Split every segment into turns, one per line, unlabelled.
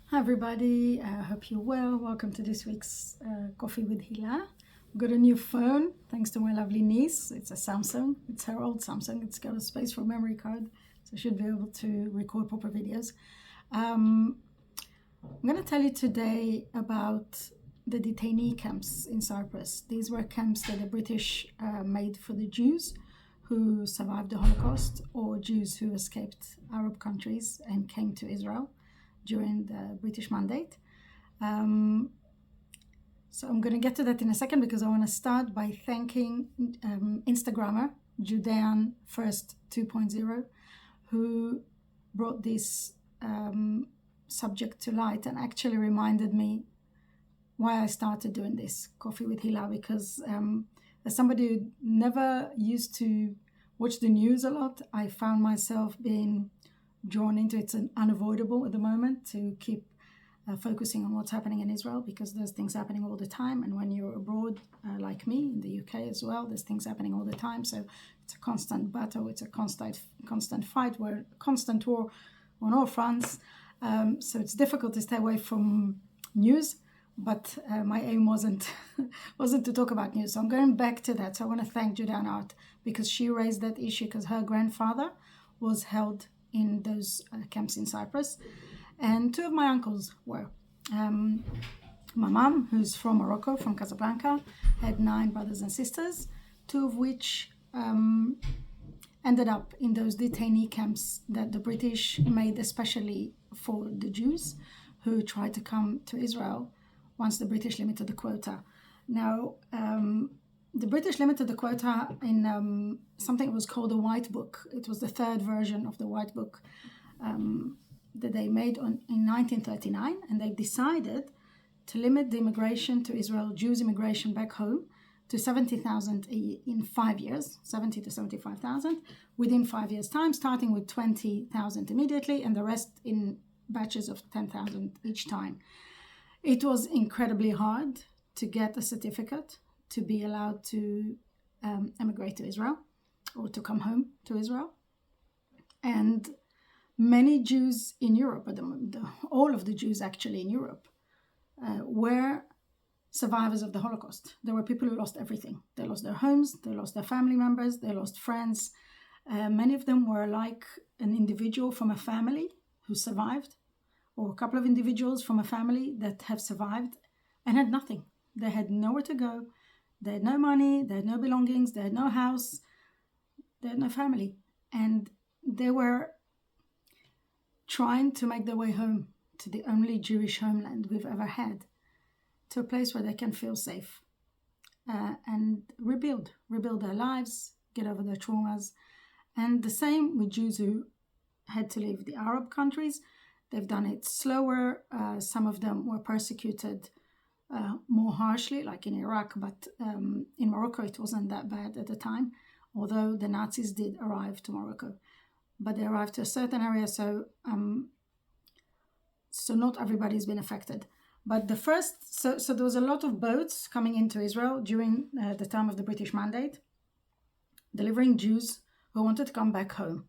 Hi everybody, I hope you're well. Welcome to this week's Coffee with Hila. I've got a new phone thanks to my lovely niece. It's a Samsung. It's her old Samsung. It's got a space for a memory card, so I should be able to record proper videos. I'm going to tell you today about the detainee camps in Cyprus. These were camps that the British made for the Jews who survived the Holocaust, or Jews who escaped Arab countries and came to Israel during the British Mandate. So I'm going to get to that in a second, because I want to start by thanking Instagrammer Judean First 2.0, who brought this subject to light and actually reminded me why I started doing this Coffee with Hila, because as somebody who never used to watch the news a lot, I found myself being drawn into it. It's unavoidable at the moment to keep focusing on what's happening in Israel, because there's things happening all the time, and when you're abroad like me in the UK as well, there's things happening all the time. So it's a constant battle, it's a constant fight, we're a constant war on all fronts. So it's difficult to stay away from news, but my aim wasn't to talk about news. So I'm going back to that. So I want to thank Judean Art, because she raised that issue, because her grandfather was held in those camps in Cyprus, and two of my uncles were. My mum, who's from Morocco, from Casablanca, had 9 brothers and sisters, 2 of which ended up in those detainee camps that the British made especially for the Jews who tried to come to Israel once the British limited the quota. Now, the British limited the quota in something that was called the White Book. It was the 3rd version of the White Book that they made in 1939, and they decided to limit the immigration to Israel, Jews immigration back home, to 70,000 in 5 years, 70 to 75,000 within 5 years' time, starting with 20,000 immediately, and the rest in batches of 10,000 each time. It was incredibly hard to get a certificate to be allowed to emigrate to Israel, or to come home to Israel. And many Jews in Europe, all of the Jews actually in Europe, were survivors of the Holocaust. There were people who lost everything. They lost their homes, they lost their family members, they lost friends. Many of them were like an individual from a family who survived, or a couple of individuals from a family that have survived and had nothing. They had nowhere to go. They had no money, they had no belongings, they had no house, they had no family. And they were trying to make their way home to the only Jewish homeland we've ever had, to a place where they can feel safe and rebuild their lives, get over their traumas. And the same with Jews who had to leave the Arab countries. They've done it slower. Some of them were persecuted more harshly, like in Iraq, but in Morocco it wasn't that bad at the time, although the Nazis did arrive to Morocco. But they arrived to a certain area, so not everybody's been affected. But so there was a lot of boats coming into Israel during the time of the British Mandate, delivering Jews who wanted to come back home.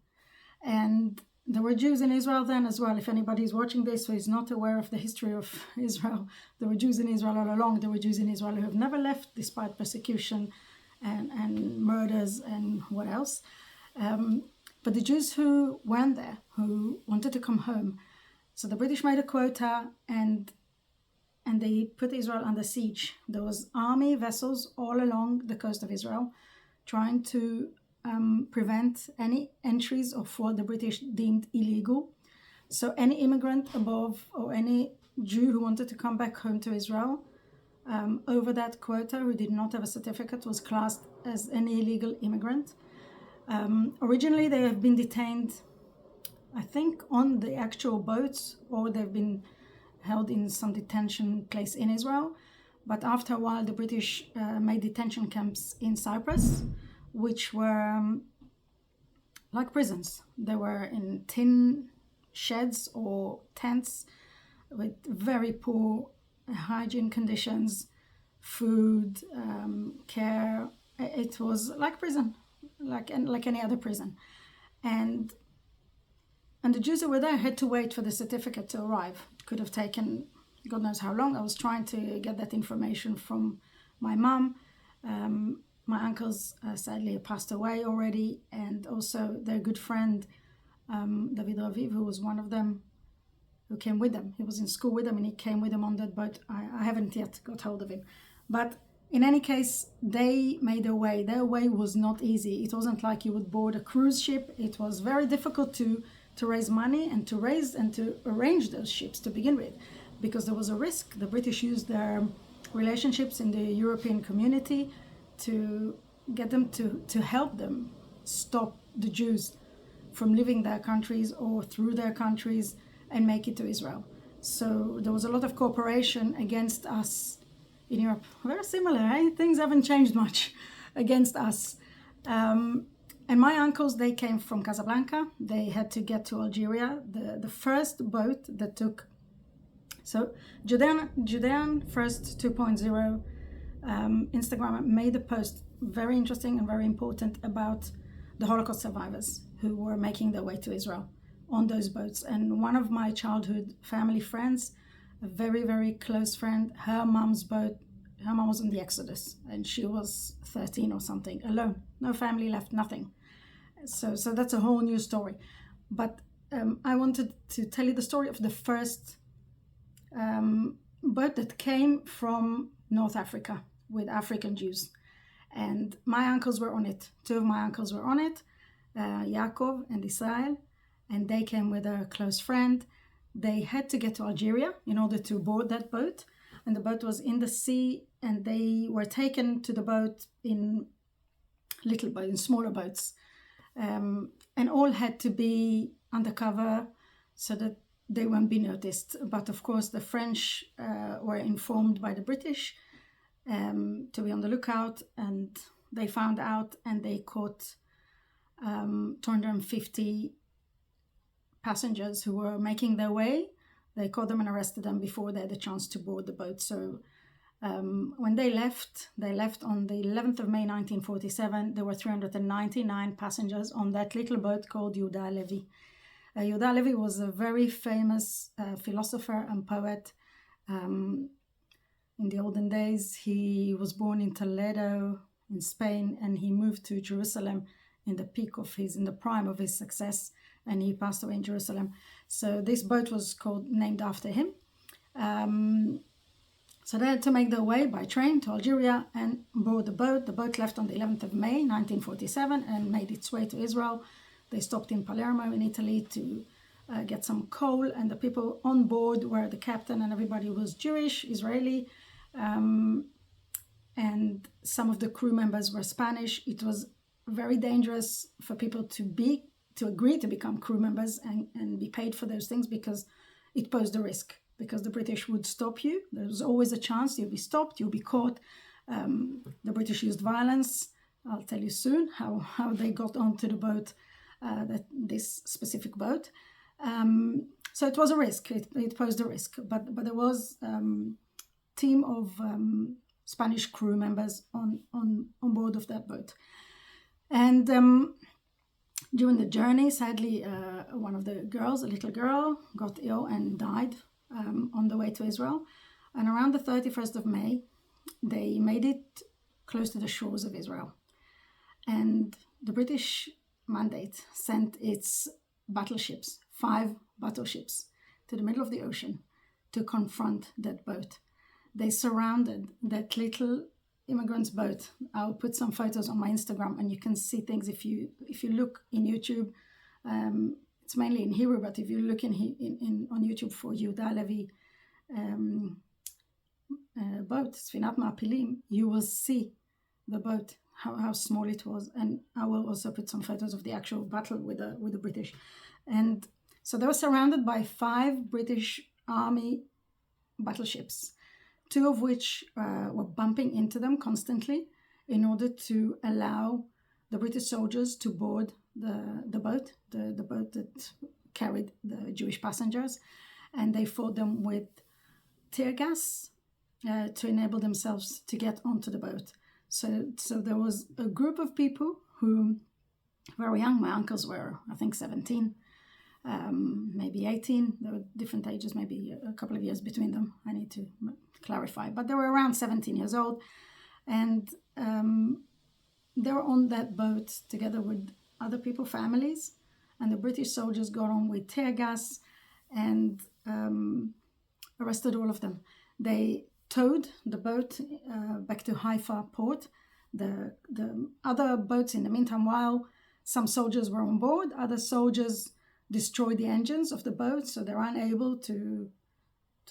And there were Jews in Israel then as well. If anybody's watching this who is not aware of the history of Israel, there were Jews in Israel all along. There were Jews in Israel who have never left despite persecution and murders and what else. But the Jews who weren't there, who wanted to come home, so the British made a quota and they put Israel under siege. There was army vessels all along the coast of Israel trying to prevent any entries of what the British deemed illegal. So any immigrant above, or any Jew who wanted to come back home to Israel over that quota, who did not have a certificate, was classed as an illegal immigrant. Originally they have been detained, I think, on the actual boats, or they've been held in some detention place in Israel. But after a while the British made detention camps in Cyprus, which were like prisons. They were in tin sheds or tents with very poor hygiene conditions, food, care. It was like prison, like any other prison. And the Jews who were there had to wait for the certificate to arrive. could have taken God knows how long. I was trying to get that information from my mom. My uncles sadly passed away already, and also their good friend David Raviv, who was one of them, who came with them. He was in school with them, and he came with them on that boat. I haven't yet got hold of him. But in any case, they made their way. Their way was not easy. It wasn't like you would board a cruise ship. It was very difficult to raise money and to arrange those ships to begin with, because there was a risk. The British used their relationships in the European community to get them to help them stop the Jews from leaving their countries or through their countries and make it to Israel. So there was a lot of cooperation against us in Europe. Very similar, eh? Things haven't changed much against us. And my uncles, they came from Casablanca. They had to get to Algeria. The first boat that took... So Judean First 2.0 Instagram made a post, very interesting and very important, about the Holocaust survivors who were making their way to Israel on those boats. And one of my childhood family friends, a very, very close friend, her mom's boat, her mom was in the Exodus, and she was 13 or something, alone. No family left, nothing. So that's a whole new story. But I wanted to tell you the story of the first boat that came from North Africa with African Jews. And my uncles were on it. Two of my uncles were on it, Yaakov and Israel, and they came with a close friend. They had to get to Algeria in order to board that boat, and the boat was in the sea, and they were taken to the boat in little boats, in smaller boats, and all had to be undercover so that they won't be noticed. But of course the French were informed by the British to be on the lookout, and they found out, and they caught 250 passengers who were making their way. They caught them and arrested them before they had a chance to board the boat. So when they left on the 11th of May 1947. There were 399 passengers on that little boat called Yehuda Halevi. Yehuda Halevi was a very famous philosopher and poet. In the olden days, he was born in Toledo in Spain, and he moved to Jerusalem in the prime of his success, and he passed away in Jerusalem. So this boat was named after him. So they had to make their way by train to Algeria and board the boat. The boat left on the 11th of May 1947 and made its way to Israel. They stopped in Palermo in Italy to get some coal, and the people on board were the captain, and everybody was Jewish, Israeli, and some of the crew members were Spanish. It was very dangerous for people to agree to become crew members and be paid for those things, because it posed a risk, because the British would stop you. There was always a chance you'll be stopped, you'll be caught. The British used violence. I'll tell you soon how they got onto the boat, this specific boat. So it was a risk. It posed a risk, but there was team of Spanish crew members on board of that boat. And during the journey, sadly, one of the girls, a little girl, got ill and died on the way to Israel. And around the 31st of May, they made it close to the shores of Israel. And the British mandate sent its battleships, 5 battleships, to the middle of the ocean to confront that boat. They surrounded that little immigrant's boat. I'll put some photos on my Instagram, and you can see things if you look in YouTube. It's mainly in Hebrew, but if you look on YouTube for Yehuda Halevi boat, Sfinat Ma'apilim, you will see the boat, how small it was. And I will also put some photos of the actual battle with the British. And so they were surrounded by 5 British Army battleships, 2 of which were bumping into them constantly in order to allow the British soldiers to board the boat that carried the Jewish passengers. And they fought them with tear gas to enable themselves to get onto the boat. So there was a group of people who, very young, my uncles were, I think, 17, maybe 18. There were different ages, maybe a couple of years between them. I need to clarify. But they were around 17 years old. And they were on that boat together with other people, families. And the British soldiers got on with tear gas and arrested all of them. They towed the boat back to Haifa port. The other boats, in the meantime, while some soldiers were on board, other soldiers destroyed the engines of the boat, so they're unable to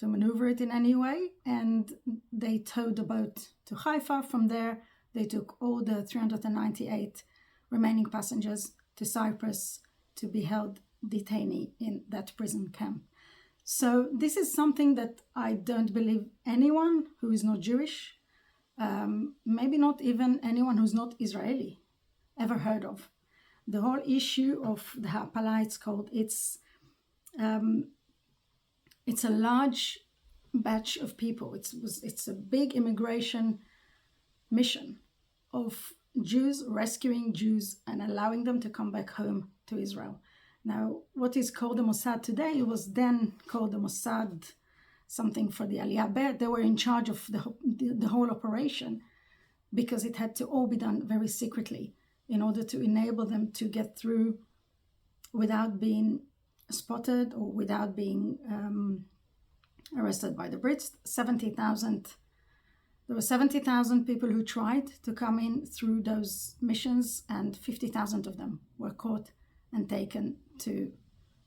maneuver it in any way. And they towed the boat to Haifa. From there, they took all the 398 remaining passengers to Cyprus to be held detainee in that prison camp. So this is something that I don't believe anyone who is not Jewish, maybe not even anyone who's not Israeli, ever heard of. The whole issue of the Hapala, it's called, it's a large batch of people. It's a big immigration mission of Jews, rescuing Jews and allowing them to come back home to Israel. Now, what is called the Mossad today was then called the Mossad something for the Aliyah Bet. They were in charge of the whole operation because it had to all be done very secretly in order to enable them to get through without being spotted or without being arrested by the Brits. 70,000. There were 70,000 people who tried to come in through those missions, and 50,000 of them were caught and taken to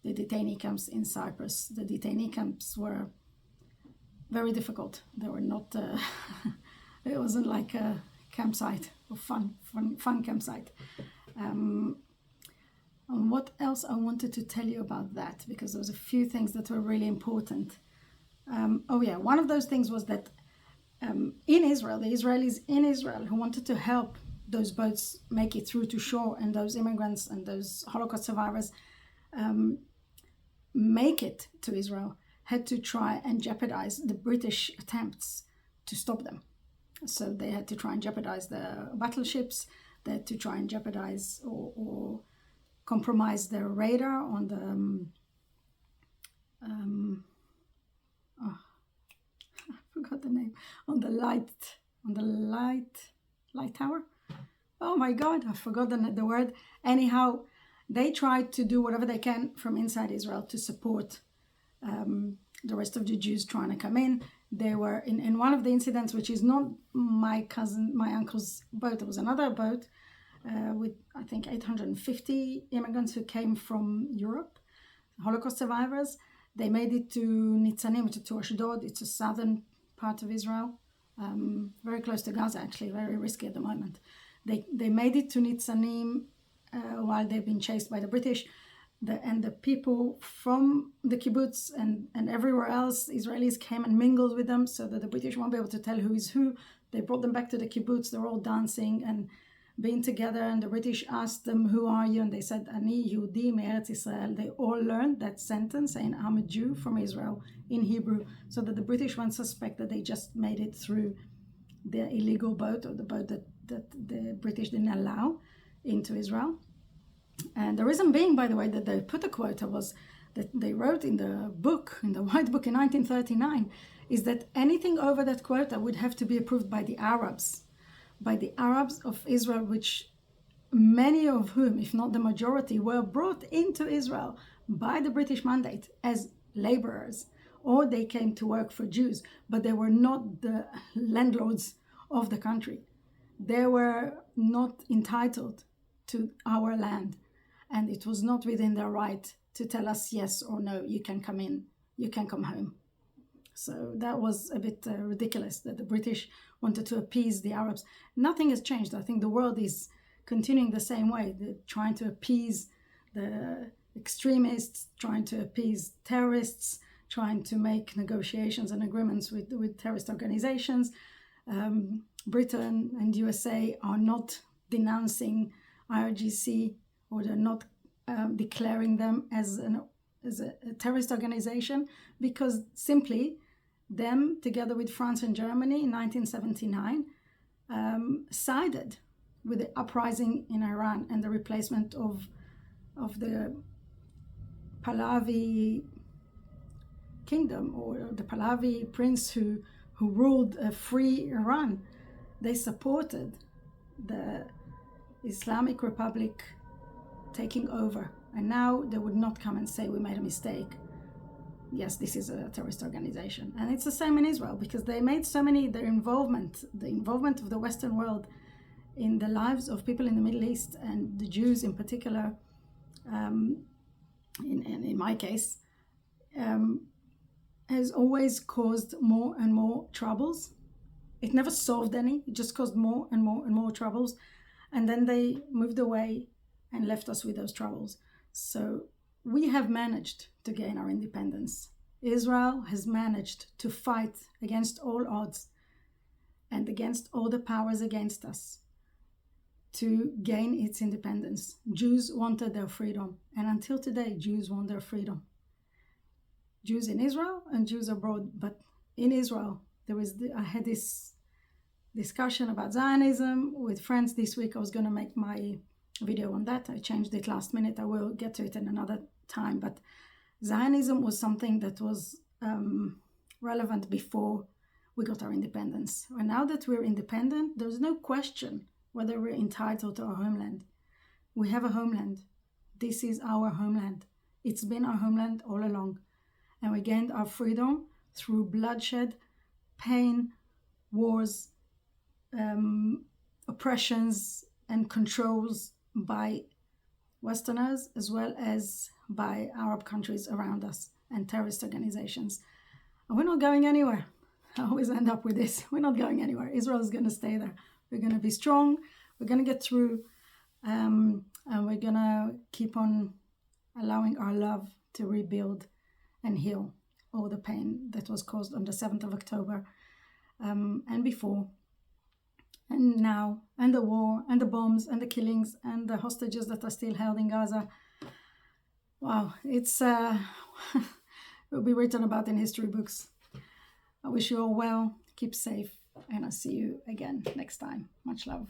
the detainee camps in Cyprus. The detainee camps were very difficult. They were not, it wasn't like a campsite or fun campsite. And what else I wanted to tell you about that, because there was a few things that were really important. One of those things was that in Israel, the Israelis in Israel who wanted to help those boats make it through to shore, and those immigrants and those Holocaust survivors make it to Israel, had to try and jeopardize the British attempts to stop them. So they had to try and jeopardize the battleships. They had to try and jeopardize or compromise their radar on the I forgot the name, on the light tower. Oh my God, I forgot the word. Anyhow, they tried to do whatever they can from inside Israel to support the rest of the Jews trying to come in. They were in one of the incidents, which is not my uncle's boat. It was another boat with, I think, 850 immigrants who came from Europe, Holocaust survivors. They made it to Nitzanim, to Ashdod. It's a southern part of Israel, very close to Gaza, actually, very risky at the moment. They made it to Nitzanim while they've been chased by the British. And the people from the kibbutz and everywhere else, Israelis came and mingled with them so that the British won't be able to tell who is who. They brought them back to the kibbutz. They were all dancing and being together. And the British asked them, "Who are you?" And they said, "Ani Yehudi me'eretz Israel." They all learned that sentence, saying, "I'm a Jew from Israel," in Hebrew, so that the British won't suspect that they just made it through the illegal boat, or the boat that the British didn't allow into Israel. And the reason being, by the way, that they put a quota was that they wrote in the book, in the White Book in 1939, is that anything over that quota would have to be approved by the Arabs of Israel, which many of whom, if not the majority, were brought into Israel by the British mandate as laborers, or they came to work for Jews, but they were not the landlords of the country. They were not entitled to our land, and it was not within their right to tell us yes or no, you can come in, you can come home. So that was a bit ridiculous that the British wanted to appease the Arabs. Nothing has changed. I think the world is continuing the same way. They're trying to appease the extremists, trying to appease terrorists, trying to make negotiations and agreements with terrorist organizations. Britain and USA are not denouncing IRGC, or they're not declaring them as a terrorist organization, because simply them, together with France and Germany in 1979, sided with the uprising in Iran and the replacement of the Pahlavi kingdom, or the Pahlavi prince who ruled a free Iran. They supported the Islamic Republic taking over, and now they would not come and say we made a mistake. Yes, this is a terrorist organization. And it's the same in Israel, because they made so many, the involvement of the Western world in the lives of people in the Middle East, and the Jews in particular, in my case, has always caused more and more troubles. It never solved any, it just caused more and more and more troubles. And then they moved away and left us with those troubles. So we have managed to gain our independence. Israel has managed to fight against all odds and against all the powers against us to gain its independence. Jews wanted their freedom, and until today, Jews want their freedom. Jews in Israel and Jews abroad. But in Israel, I had this discussion about Zionism with friends this week. I was going to make my video on that. I changed it last minute. I will get to it in another time. But Zionism was something that was relevant before we got our independence. And now that we're independent, there's no question whether we're entitled to our homeland. We have a homeland. This is our homeland. It's been our homeland all along. And we gained our freedom through bloodshed, pain, wars, oppressions, and controls by Westerners, as well as by Arab countries around us and terrorist organizations. And we're not going anywhere. I always end up with this. We're not going anywhere. Israel is going to stay there. We're going to be strong. We're going to get through. And we're going to keep on allowing our love to rebuild and heal all the pain that was caused on the 7th of October and before. And now, and the war, and the bombs, and the killings, and the hostages that are still held in Gaza. Wow, it's will be written about in history books. I wish you all well, keep safe, and I'll see you again next time. Much love.